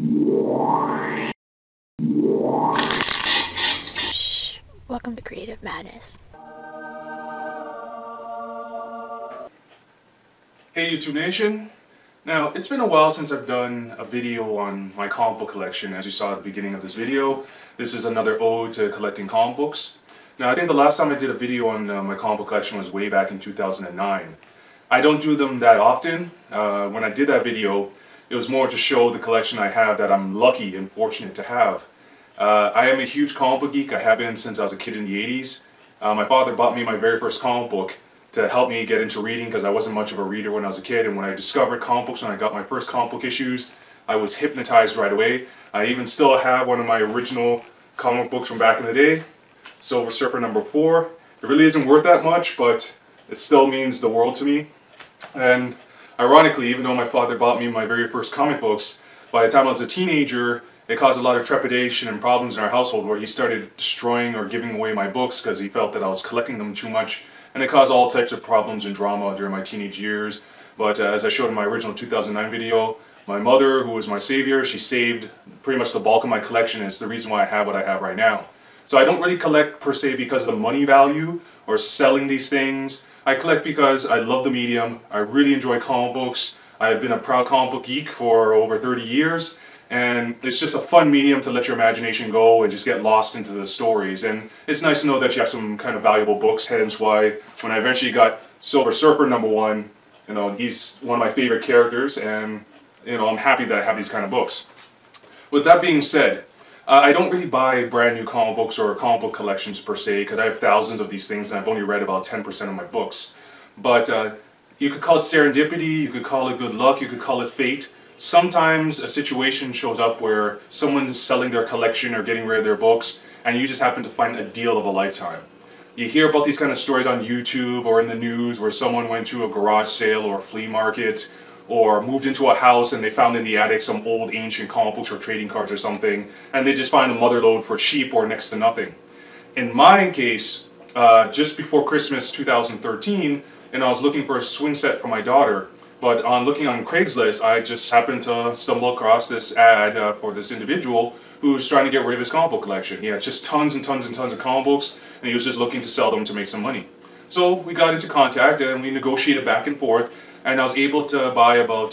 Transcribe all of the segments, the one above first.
Welcome to Creative Madness. Hey YouTube Nation! Now, it's been a while since I've done a video on my comic book collection. As you saw at the beginning of this video, this is another ode to collecting comic books. Now, I think the last time I did a video on my comic book collection was way back in 2009. I don't do them that often. When I did that video, it was more to show the collection I have that I'm lucky and fortunate to have. I am a huge comic book geek. I have been since I was a kid in the 80s. My father bought me my very first comic book to help me get into reading because I wasn't much of a reader when I was a kid, and when I discovered comic books, when I got my first comic book issues, I was hypnotized right away. I even still have one of my original comic books from back in the day, Silver Surfer number 4. It really isn't worth that much, but it still means the world to me. And ironically, even though my father bought me my very first comic books, by the time I was a teenager, it caused a lot of trepidation and problems in our household where he started destroying or giving away my books because he felt that I was collecting them too much. And it caused all types of problems and drama during my teenage years. But as I showed in my original 2009 video, my mother, who was my savior, she saved pretty much the bulk of my collection, and it's the reason why I have what I have right now. So I don't really collect per se because of the money value or selling these things. I collect because I love the medium, I really enjoy comic books, I've been a proud comic book geek for over 30 years, and it's just a fun medium to let your imagination go and just get lost into the stories. And it's nice to know that you have some kind of valuable books, hence why when I eventually got Silver Surfer number 1, you know, he's one of my favorite characters, and you know, I'm happy that I have these kind of books. With that being said, I don't really buy brand new comic books or comic book collections per se, because I have thousands of these things and I've only read about 10% of my books. But you could call it serendipity, you could call it good luck, you could call it fate. Sometimes a situation shows up where someone's selling their collection or getting rid of their books, and you just happen to find a deal of a lifetime. You hear about these kind of stories on YouTube or in the news where someone went to a garage sale or a flea market, or moved into a house and they found in the attic some old ancient comic books or trading cards or something, and they just find a motherload for cheap or next to nothing. In my case, just before Christmas 2013, and I was looking for a swing set for my daughter, but on looking on Craigslist, I just happened to stumble across this ad for this individual who was trying to get rid of his comic book collection. He had just tons and tons and tons of comic books, and he was just looking to sell them to make some money. So we got into contact and we negotiated back and forth, and I was able to buy about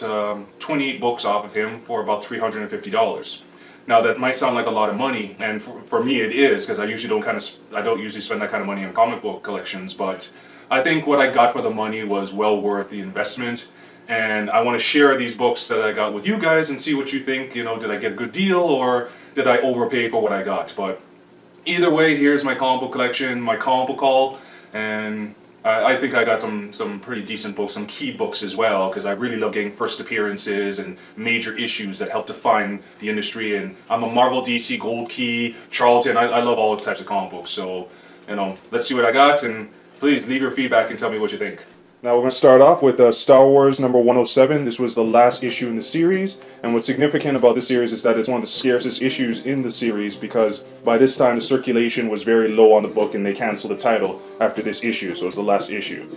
28 books off of him for about $350. Now that might sound like a lot of money, and for me it is, because I don't usually spend that kind of money on comic book collections, but I think what I got for the money was well worth the investment, and I want to share these books that I got with you guys and see what you think. You know, did I get a good deal or did I overpay for what I got? But either way, here's my comic book collection, my comic book haul, and I think I got some pretty decent books, some key books as well, because I really love getting first appearances and major issues that help define the industry. And I'm a Marvel, DC, Gold Key, Charlton. I love all types of comic books. So, you know, let's see what I got, and please leave your feedback and tell me what you think. Now we're going to start off with Star Wars number 107. This was the last issue in the series, and what's significant about this series is that it's one of the scarcest issues in the series, because by this time the circulation was very low on the book and they canceled the title after this issue, so it's the last issue.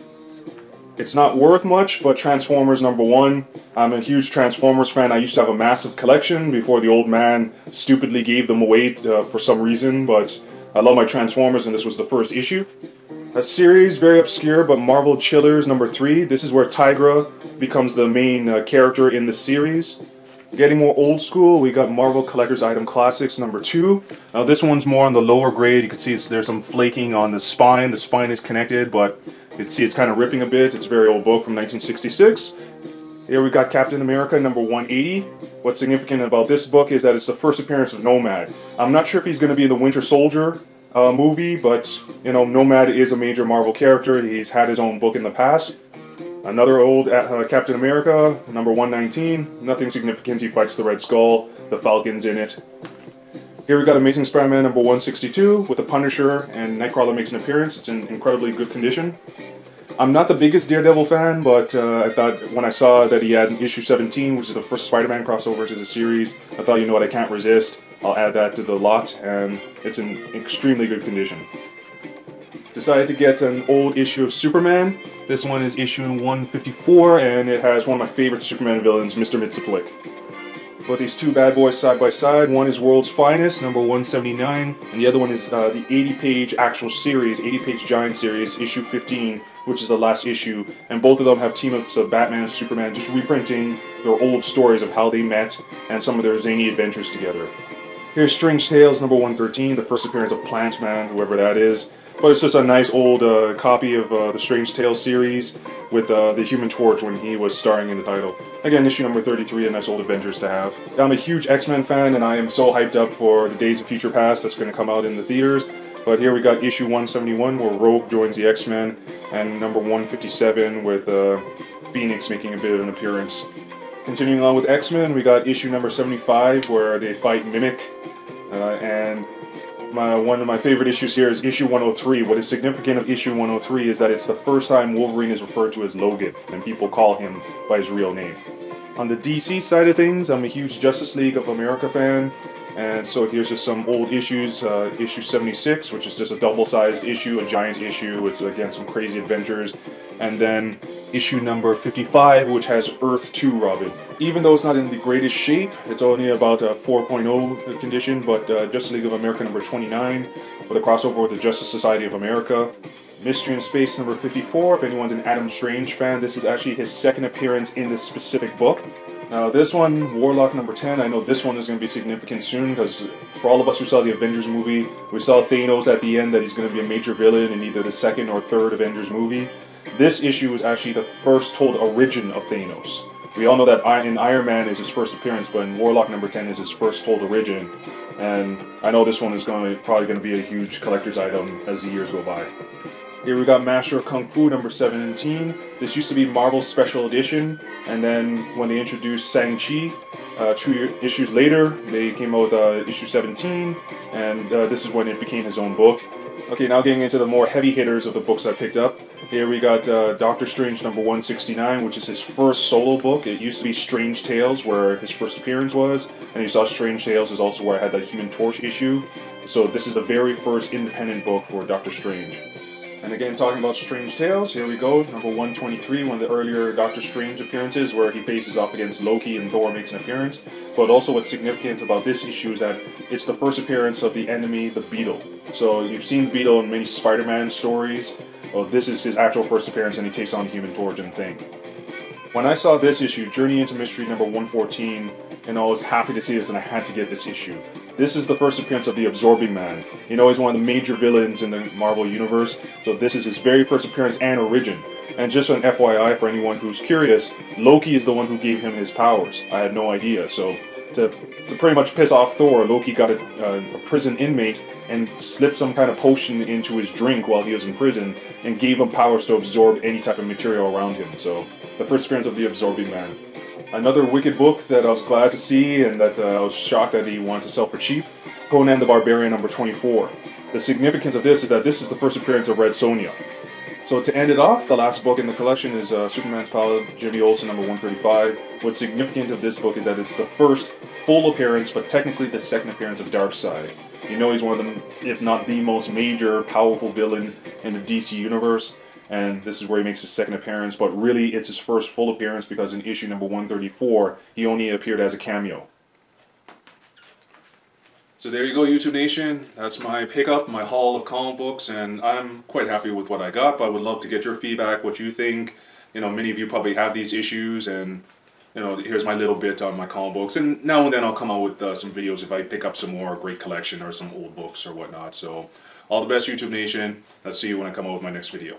It's not worth much, but Transformers number 1. I'm a huge Transformers fan. I used to have a massive collection before the old man stupidly gave them away for some reason, but I love my Transformers, and this was the first issue. A series, very obscure, but Marvel Chillers number 3. This is where Tigra becomes the main character in the series. Getting more old school, we got Marvel Collector's Item Classics number 2. Now this one's more on the lower grade. You can see there's some flaking on the spine. The spine is connected, but you can see it's kind of ripping a bit. It's a very old book from 1966. Here we got Captain America number 180. What's significant about this book is that it's the first appearance of Nomad. I'm not sure if he's going to be in the Winter Soldier movie, but you know, Nomad is a major Marvel character. He's had his own book in the past. Another old Captain America, number 119. Nothing significant. He fights the Red Skull. The Falcon's in it. Here we got Amazing Spider-Man number 162 with the Punisher, and Nightcrawler makes an appearance. It's in incredibly good condition. I'm not the biggest Daredevil fan, but I thought when I saw that he had issue 17, which is the first Spider-Man crossover to the series, I thought, you know what, I can't resist. I'll add that to the lot, and it's in extremely good condition. Decided to get an old issue of Superman. This one is issue 154, and it has one of my favorite Superman villains, Mr. Mxyzptlk. Put these two bad boys side by side. One is World's Finest, number 179, and the other one is the 80-page actual series, 80-page giant series, issue 15, which is the last issue. And both of them have team-ups of Batman and Superman, just reprinting their old stories of how they met and some of their zany adventures together. Here's Strange Tales, number 113, the first appearance of Plant Man, whoever that is. But it's just a nice old copy of the Strange Tales series with the Human Torch when he was starring in the title. Again, issue number 33, a nice old Avengers to have. I'm a huge X-Men fan, and I am so hyped up for the Days of Future Past that's going to come out in the theaters. But here we got issue 171 where Rogue joins the X-Men, and number 157 with Phoenix making a bit of an appearance. Continuing on with X-Men, we got issue number 75 where they fight Mimic, and one of my favorite issues here is issue 103. What is significant of issue 103 is that it's the first time Wolverine is referred to as Logan, and people call him by his real name. On the DC side of things, I'm a huge Justice League of America fan, and so here's just some old issues. Issue 76, which is just a double-sized issue, a giant issue. It's again some crazy adventures. And then issue number 55, which has Earth 2 Robin. Even though it's not in the greatest shape, it's only about a 4.0 condition, but Justice League of America number 29, with a crossover with the Justice Society of America. Mystery in Space number 54, if anyone's an Adam Strange fan, this is actually his second appearance in this specific book. Now this one, Warlock number 10, I know this one is going to be significant soon, because for all of us who saw the Avengers movie, we saw Thanos at the end that he's going to be a major villain in either the second or third Avengers movie. This issue is actually the first told origin of Thanos. We all know that in Iron Man is his first appearance, but in Warlock number 10 is his first told origin. And I know this one is probably going to be a huge collector's item as the years go by. Here we got Master of Kung Fu number 17. This used to be Marvel's Special Edition, and then when they introduced Shang-Chi, 2 issues later, they came out with issue 17, and this is when it became his own book. Okay, now getting into the more heavy hitters of the books I picked up. Here we got Doctor Strange number 169, which is his first solo book. It used to be Strange Tales, where his first appearance was, and you saw Strange Tales is also where I had the Human Torch issue. So this is the very first independent book for Doctor Strange. And again, talking about Strange Tales, here we go, number 123, one of the earlier Doctor Strange appearances where he faces off against Loki and Thor makes an appearance. But also what's significant about this issue is that it's the first appearance of the enemy, the Beetle. So you've seen Beetle in many Spider-Man stories. Well, this is his actual first appearance, and he takes on the Human Torch and Thing. When I saw this issue, Journey into Mystery number 114, and I was happy to see this, and I had to get this issue. This is the first appearance of the Absorbing Man. You know, he's one of the major villains in the Marvel Universe, so this is his very first appearance and origin. And just an FYI for anyone who's curious, Loki is the one who gave him his powers. I had no idea, so to pretty much piss off Thor, Loki got a prison inmate and slipped some kind of potion into his drink while he was in prison, and gave him powers to absorb any type of material around him. So, the first appearance of the Absorbing Man. Another Wicked book that I was glad to see, and that I was shocked that he wanted to sell for cheap, Conan the Barbarian number 24. The significance of this is that this is the first appearance of Red Sonja. So to end it off, the last book in the collection is Superman's Pal, Jimmy Olsen number 135. What's significant of this book is that it's the first full appearance, but technically the second appearance of Darkseid. You know he's one of them, if not the most major, powerful villain in the DC universe. And this is where he makes his second appearance, but really it's his first full appearance because in issue number 134, he only appeared as a cameo. So there you go, YouTube Nation. That's my pickup, my haul of comic books, and I'm quite happy with what I got, but I would love to get your feedback, what you think. You know, many of you probably have these issues, and you know, here's my little bit on my comic books, and now and then I'll come out with some videos if I pick up some more great collection or some old books or whatnot. So all the best, YouTube Nation. I'll see you when I come out with my next video.